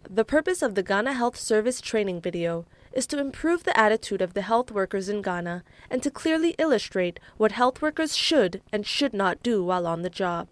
The purpose of the Ghana Health Service training video is to improve the attitude of the health workers in Ghana and to clearly illustrate what health workers should and should not do while on the job.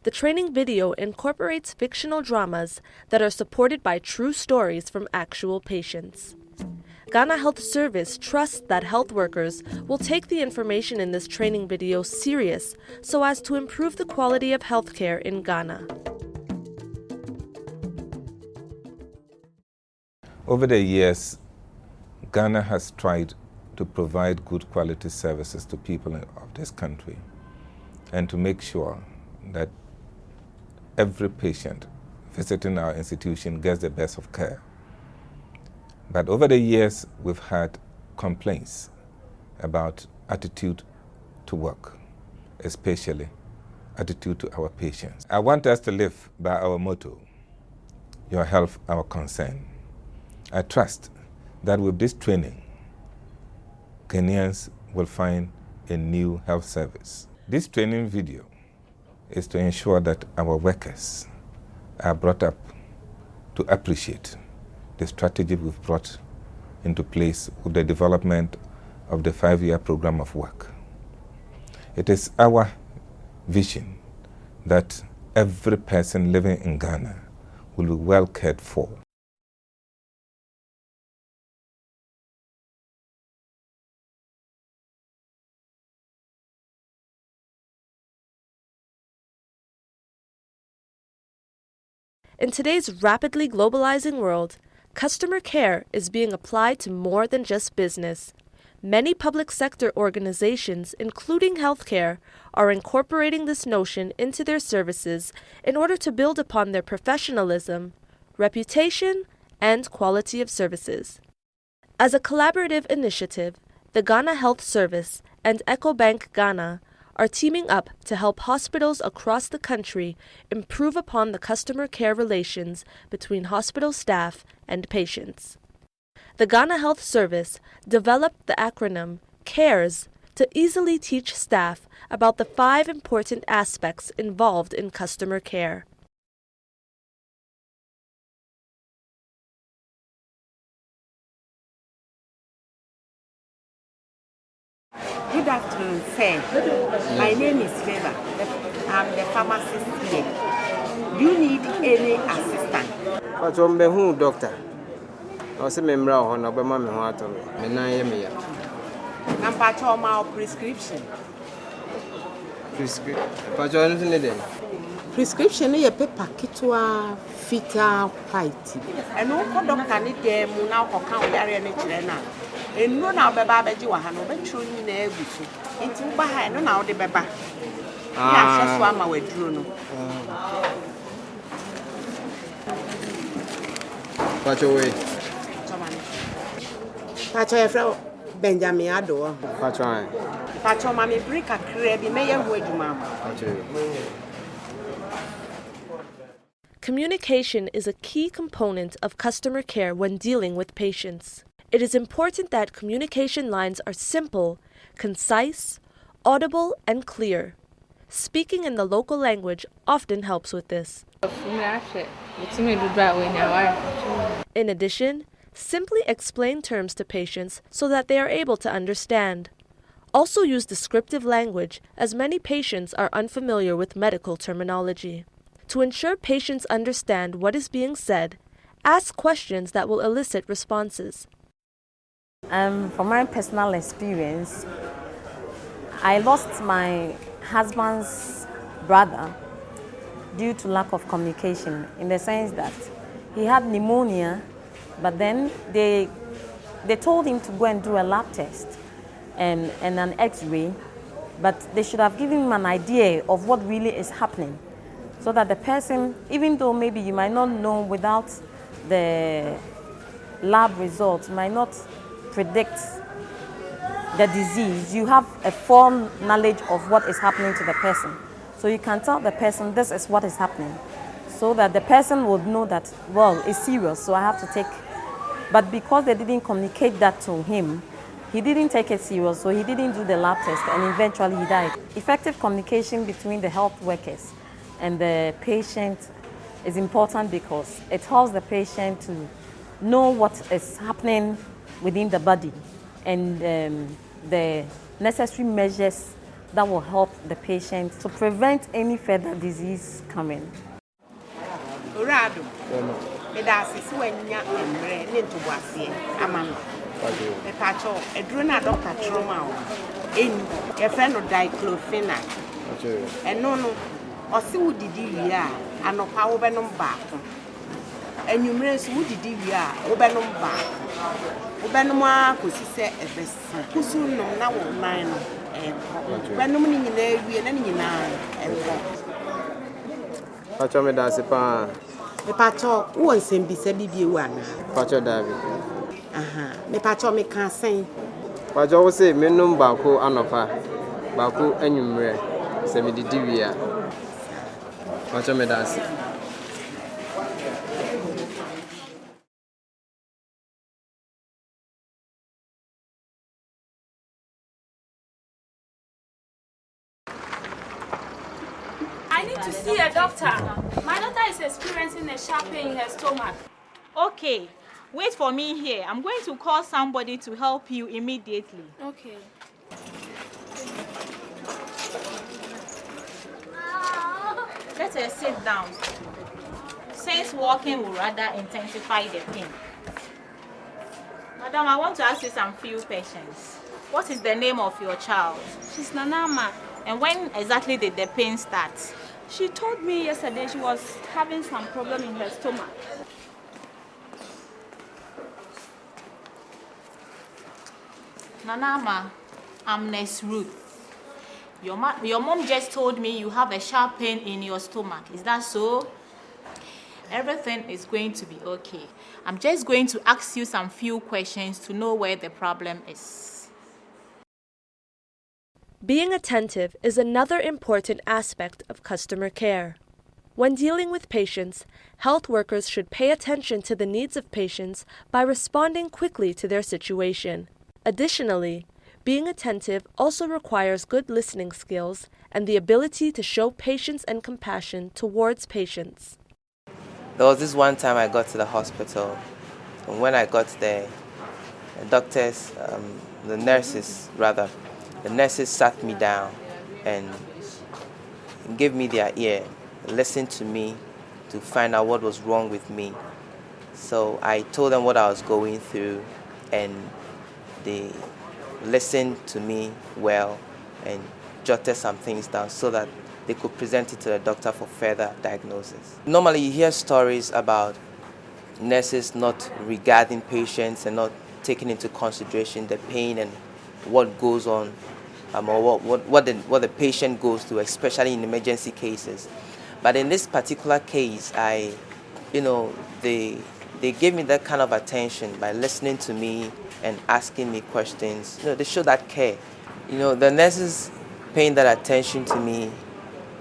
The training video incorporates fictional dramas that are supported by true stories from actual patients. Ghana Health Service trusts that health workers will take the information in this training video serious so as to improve the quality of healthcare in Ghana. Over the years, Ghana has tried to provide good quality services to people of this country and to make sure that every patient visiting our institution gets the best of care. But over the years, we've had complaints about attitude to work, especially attitude to our patients. I want us to live by our motto, your health, our concern. I trust that with this training, Ghanaians will find a new health service. This training video is to ensure that our workers are brought up to appreciate the strategy we've brought into place with the development of the 5-year program of work. It is our vision that every person living in Ghana will be well cared for. In today's rapidly globalizing world, customer care is being applied to more than just business. Many public sector organizations, including healthcare, are incorporating this notion into their services in order to build upon their professionalism, reputation, and quality of services. As a collaborative initiative, the Ghana Health Service and EcoBank Ghana are teaming up to help hospitals across the country improve upon the customer care relations between hospital staff and patients. The Ghana Health Service developed the acronym CARES to easily teach staff about the 5 important aspects involved in customer care. Good afternoon, sir. My name is Favor. I'm the pharmacist here. Do you need any assistance? But I'm the doctor. I say member on Obama me want to me na ye me ya. Number 2 my prescription. Prescription. But you anything then? Prescription is a paper kitwa fita white. And no doctor need them now ko kan yare ne kire na. Enu na obeba abeji wa ha no betro ni na egusu. Nti uba ha no na ode beba. Ya hweso ama waduro no. Pacho we. Pacho efra Benjamin Ado. Pacho ai. Pacho ma me break akra bi me ye ho adwuma. Pacho. Communication is a key component of customer care when dealing with patients. It is important that communication lines are simple, concise, audible, and clear. Speaking in the local language often helps with this. In addition, simply explain terms to patients so that they are able to understand. Also use descriptive language, as many patients are unfamiliar with medical terminology. To ensure patients understand what is being said, ask questions that will elicit responses. From my personal experience, I lost my husband's brother due to lack of communication, in the sense that he had pneumonia, but then they told him to go and do a lab test and an x-ray, but they should have given him an idea of what really is happening, so that the person, even though maybe you might not know without the lab results, might not predict the disease, you have a full knowledge of what is happening to the person. So you can tell the person this is what is happening, so that the person would know that, well, it's serious, so I have to take. But because they didn't communicate that to him, he didn't take it serious, so he didn't do the lab test, and eventually he died. Effective communication between the health workers and the patient is important because it helps the patient to know what is happening within the body and the necessary measures that will help the patient to prevent any further disease coming. Orado. Me da asisi wanya emre ne ntobase amano. Me pacho eduro na doctor trauma o. Eni ye fe no diclofenac. Eno no osi wudidi wi a anopa wo benom baako. Enwumre so wudidi wi a wo benom baako. Wo benom a kosi se ebesa. Kusu nom na wo nan no benom ni nyina wi na ni nyina enko. Pacho me da se pa. Me pacho wo nsem bi se bibie wu ana. Pacho David. Me pacho me kan sen. Pacho wo say menum baako anopa. Baako anwumre. Se me didi wi a. Pacho me da se. I need to see a doctor. My daughter is experiencing a sharp pain in her stomach. Okay, wait for me here. I'm going to call somebody to help you immediately. Okay. Let her sit down. Since walking will rather intensify the pain. Madam, I want to ask you some few questions. What is the name of your child? She's Nanama. And when exactly did the pain start? She told me yesterday she was having some problem in her stomach. Nanama, I'm Nurse Ruth. Your mom just told me you have a sharp pain in your stomach. Is that so? Everything is going to be okay. I'm just going to ask you some few questions to know where the problem is. Being attentive is another important aspect of customer care. When dealing with patients, health workers should pay attention to the needs of patients by responding quickly to their situation. Additionally, being attentive also requires good listening skills and the ability to show patience and compassion towards patients. There was this one time I got to the hospital, and when I got there, the nurses sat me down and gave me their ear, listened to me to find out what was wrong with me. So I told them what I was going through, and they listened to me well and jotted some things down so that they could present it to the doctor for further diagnosis. Normally you hear stories about nurses not regarding patients and not taking into consideration the pain and what goes on, or what the patient goes through, especially in emergency cases. But in this particular case, they gave me that kind of attention by listening to me and asking me questions. They show that care. The nurses paying that attention to me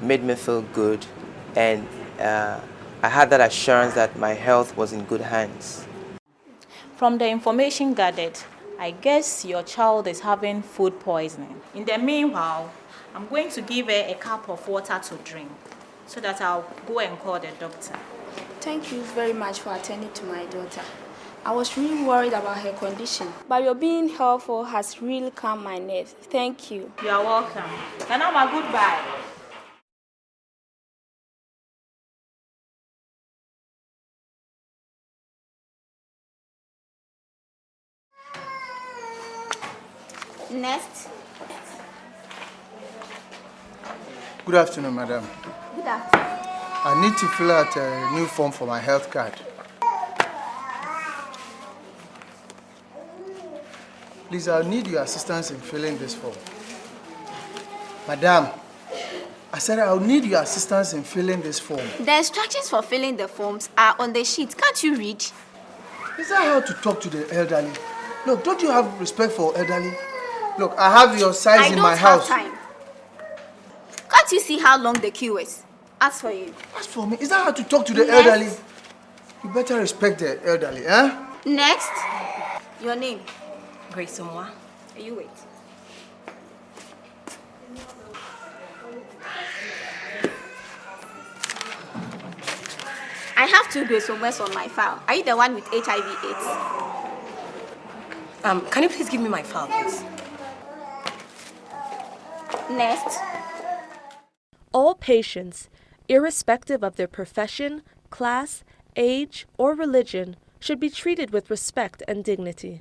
made me feel good, and I had that assurance that my health was in good hands. From the information gathered, I guess your child is having food poisoning. In the meanwhile, I'm going to give her a cup of water to drink so that I'll go and call the doctor. Thank you very much for attending to my daughter. I was really worried about her condition, but your being helpful has really calmed my nerves. Thank you. You are welcome. Nanama, goodbye. Next. Good afternoon, madam. Good afternoon. I need to fill out a new form for my health card. Please, I'll need your assistance in filling this form. Madam, I said I'll need your assistance in filling this form. The instructions for filling the forms are on the sheet. Can't you read? Is that how to talk to the elderly? Look, don't you have respect for elderly? Look, I have your size in my house. I don't have time. Can't you see how long the queue is? As for you. As for me, is that how to talk to the elderly? You better respect the elderly, eh? Next. Your name? Grace Omwa. You wait. I have 2 grades on my file. Are you the one with HIV/AIDS? Can you please give me my file, please? Next. All patients, irrespective of their profession, class, age, or religion, should be treated with respect and dignity.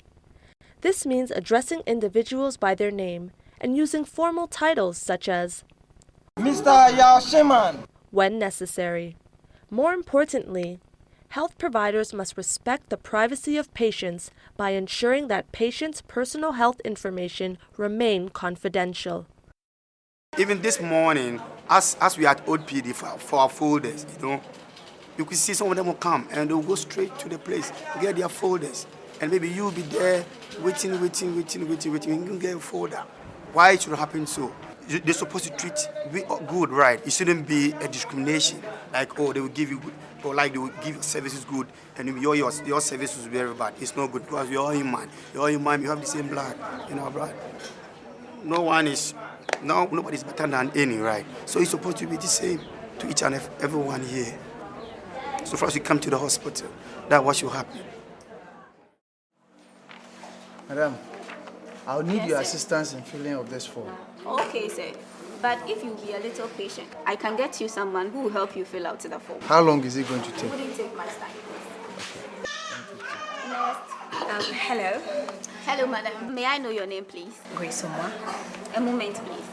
This means addressing individuals by their name and using formal titles such as Mr. Yashiman when necessary. More importantly, health providers must respect the privacy of patients by ensuring that patients' personal health information remain confidential. Even this morning, as we are at Old PD for our folders, you could see some of them will come and they'll go straight to the place, get their folders, and maybe you'll be there waiting, you can get a folder. Why it should happen so? They're supposed to treat good, right? It shouldn't be a discrimination, like, oh, they will give you good, or like they will give you services good, and your services will be very bad. It's not good because we're all human. You're all human, you have the same blood, blood. Nobody's better than any, right? So it's supposed to be the same to each and everyone here. So first you come to the hospital, that's what should happen. Madam, I'll need your assistance in filling of this form. Okay, sir. But if you'll be a little patient, I can get you someone who will help you fill out the form. How long is it going to take? It wouldn't take much time. Next. Hello. Hello, madam. May I know your name, please? Grace Omwa. A moment, please.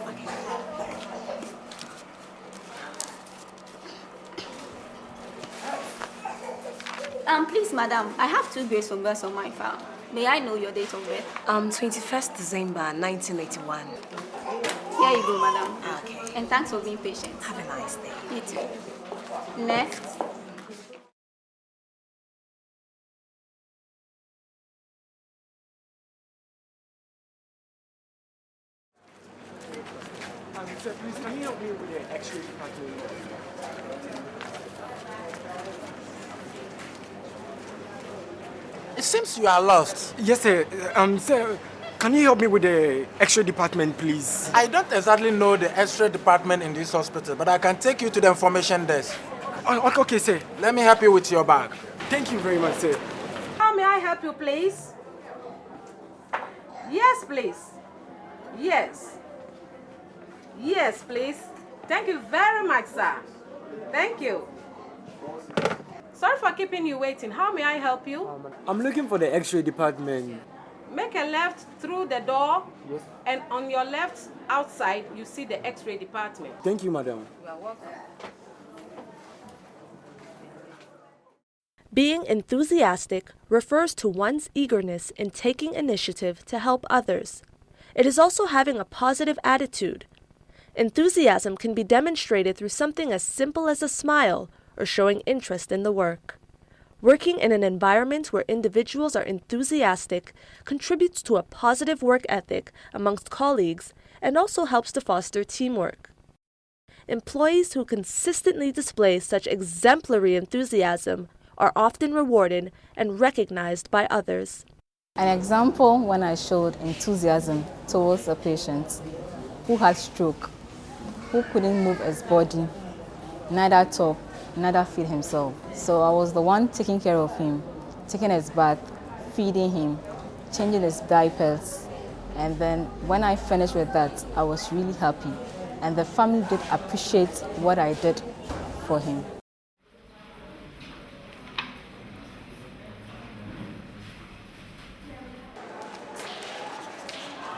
Please, madam, I have 2 grades on birth on my file. May I know your date of birth? 21st December 1981. Here you go, madam. Okay. And thanks for being patient. Have a nice day. You too. Next. Sir, please, can you help me with the X-ray department? It seems you are lost. Yes, sir. Sir, can you help me with the X-ray department, please? I don't exactly know the X-ray department in this hospital, but I can take you to the information desk. Okay, sir. Let me help you with your bag. Thank you very much, sir. How may I help you, please? Yes, please. Yes. Yes, please. Thank you very much, sir. Thank you. Sorry for keeping you waiting. How may I help you? I'm looking for the X-ray department. Make a left through the door. Yes. And on your left outside, you see the X-ray department. Thank you, madam. You are welcome. Being enthusiastic refers to one's eagerness in taking initiative to help others. It is also having a positive attitude. Enthusiasm can be demonstrated through something as simple as a smile or showing interest in the work. Working in an environment where individuals are enthusiastic contributes to a positive work ethic amongst colleagues and also helps to foster teamwork. Employees who consistently display such exemplary enthusiasm are often rewarded and recognized by others. An example when I showed enthusiasm towards a patient who had stroke, who couldn't move his body, neither talk, neither feed himself. So I was the one taking care of him, taking his bath, feeding him, changing his diapers. And then when I finished with that, I was really happy. And the family did appreciate what I did for him.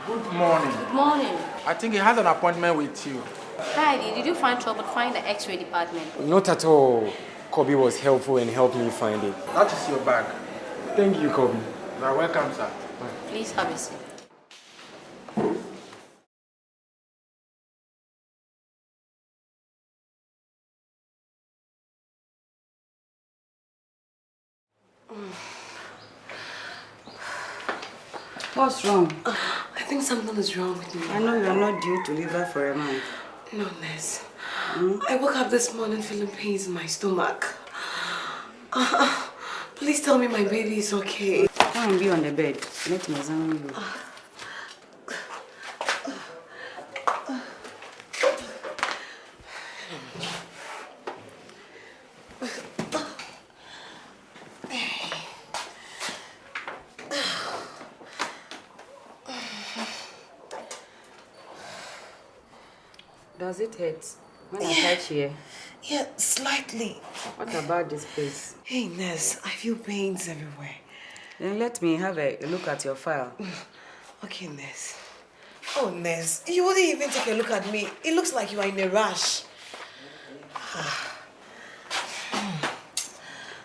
Good morning. Good morning. I think he has an appointment with you. Heidi, did you find trouble finding the X-ray department? Not at all. Kobe was helpful and helped me find it. That is your bag. Thank you, Kobe. You are welcome, sir. Please have a seat. What's wrong? I think something is wrong with me. I know you are not due to liver for a month. No, nurse. I woke up this morning feeling pains in my stomach. Please tell me my baby is okay. Come and be on the bed. Let me examine you. Does it hurt when I touch here? Yeah, slightly. What about this place? Hey, nurse, I feel pains everywhere. Then let me have a look at your file. Okay, nurse. Oh, nurse, you wouldn't even take a look at me. It looks like you are in a rush.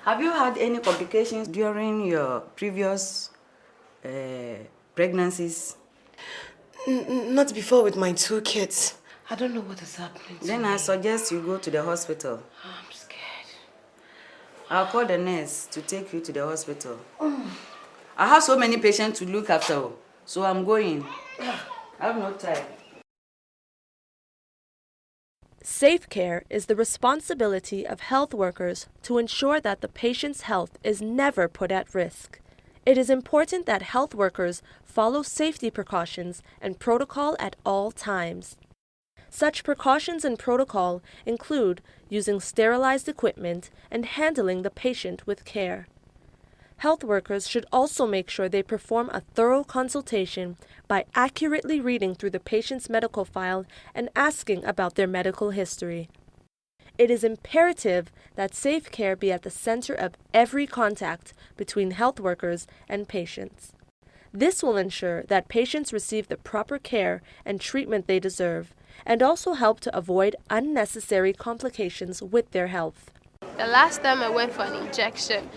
Have you had any complications during your previous pregnancies? Not before with my 2 kids. I don't know what is happening to Then me. I suggest you go to the hospital. I'm scared. I'll call the nurse to take you to the hospital. I have so many patients to look after, so I'm going. I have no time. Safe care is the responsibility of health workers to ensure that the patient's health is never put at risk. It is important that health workers follow safety precautions and protocol at all times. Such precautions and protocol include using sterilized equipment and handling the patient with care. Health workers should also make sure they perform a thorough consultation by accurately reading through the patient's medical file and asking about their medical history. It is imperative that safe care be at the center of every contact between health workers and patients. This will ensure that patients receive the proper care and treatment they deserve, and also help to avoid unnecessary complications with their health. The last time I went for an injection,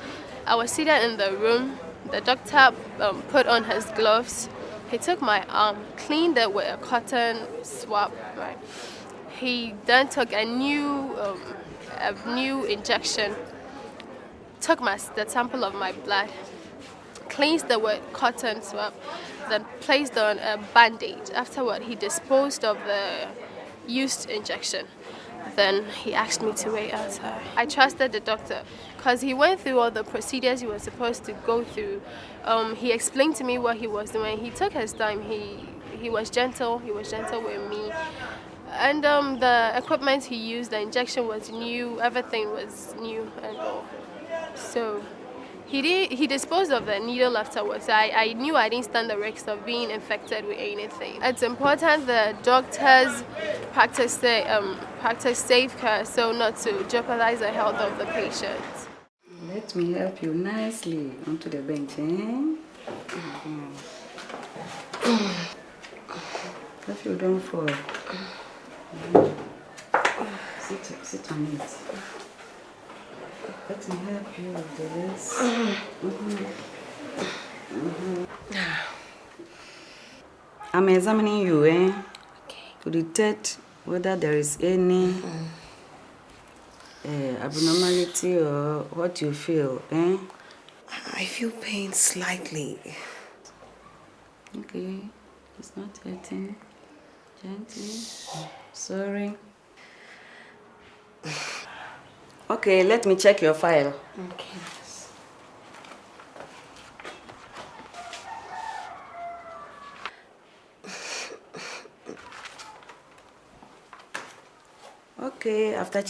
I was seated in the room. The doctor put on his gloves. He took my arm, cleaned it with a cotton swab. Right. He then took a new injection, took the sample of my blood, cleansed it with cotton swab, then placed on a bandage. Afterward, he disposed of the used injection. Then he asked me to wait outside. I trusted the doctor because he went through all the procedures he was supposed to go through. He explained to me what he was doing. He took his time. He was gentle. He was gentle with me. And the equipment he used, the injection was new. Everything was new and all. So he disposed of the needle afterwards. I knew I didn't stand the risk of being infected with anything. It's important the doctors practice safe care so not to jeopardize the health of the patient. Let me help you nicely onto the bench, eh? If you don't fall. Sit on it. Let me help you with this. I'm examining you, to detect whether there is any abnormality or what you feel, I feel pain slightly. Okay, it's not hurting. Gently. Sorry. Okay, let me check your file. Okay. Okay, after